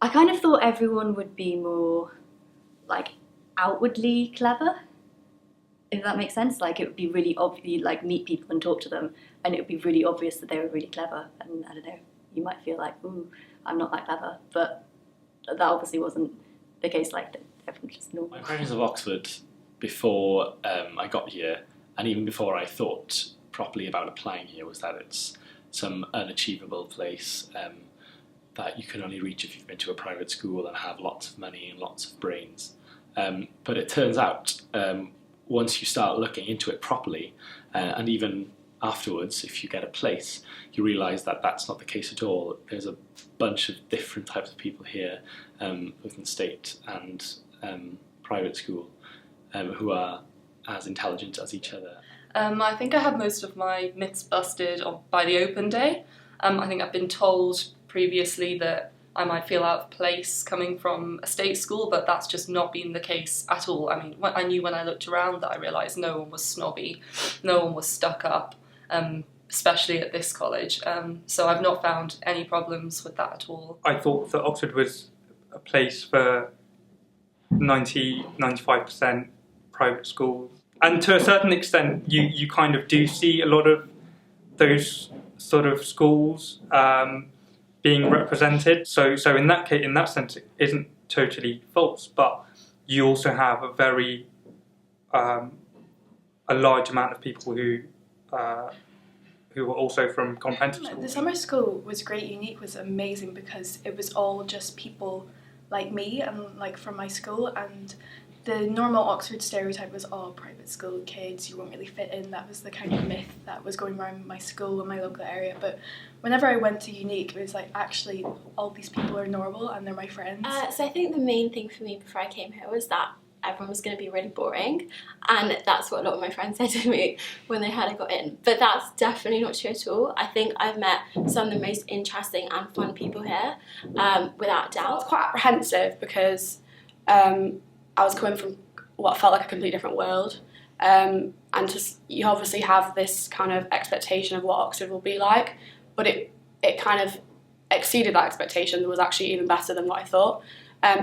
I kind of thought everyone would be more like outwardly clever, if that makes sense. Like it would be really obvious, like meet people and talk to them, and it would be really obvious that they were really clever. And I don't know, you might feel like, ooh, I'm not that clever, but that obviously wasn't the case. Like everyone's just normal. My impressions of Oxford before I got here, and even before I thought properly about applying here, was that it's some unachievable place that you can only reach if you've been to a private school and have lots of money and lots of brains. But it turns out, once you start looking into it properly, and even afterwards, if you get a place, you realise that that's not the case at all. There's a bunch of different types of people here, within state and private school, who are as intelligent as each other. I think I had most of my myths busted by the open day. I think I've been told previously that I might feel out of place coming from a state school, but that's just not been the case at all. I mean, I knew when I looked around that I realised no one was snobby, no one was stuck up, especially at this college. So I've not found any problems with that at all. I thought that Oxford was a place for 95% private schools. And to a certain extent, you kind of do see a lot of those sort of schools being represented. So in that case, in that sense, it isn't totally false. But you also have a very a large amount of people who are also from comprehensive schools. The summer school was great. Unique was amazing because it was all just people like me and like from my school, and the normal Oxford stereotype was private school kids, you won't really fit in. That was the kind of myth that was going around my school and my local area. But whenever I went to Unique, it was like, actually, all these people are normal and they're my friends. So I think the main thing for me before I came here was that everyone was going to be really boring, and that's what a lot of my friends said to me when they heard I got in. But that's definitely not true at all. I think I've met some of the most interesting and fun people here, without doubt. I was quite apprehensive because I was coming from what felt like a completely different world, and just you obviously have this kind of expectation of what Oxford will be like, but it kind of exceeded that expectation. It was actually even better than what I thought.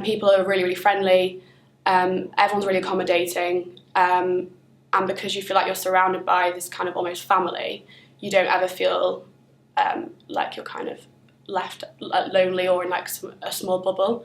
People are really, really friendly. Everyone's really accommodating, and because you feel like you're surrounded by this kind of almost family, you don't ever feel like you're kind of left lonely or in like a small bubble.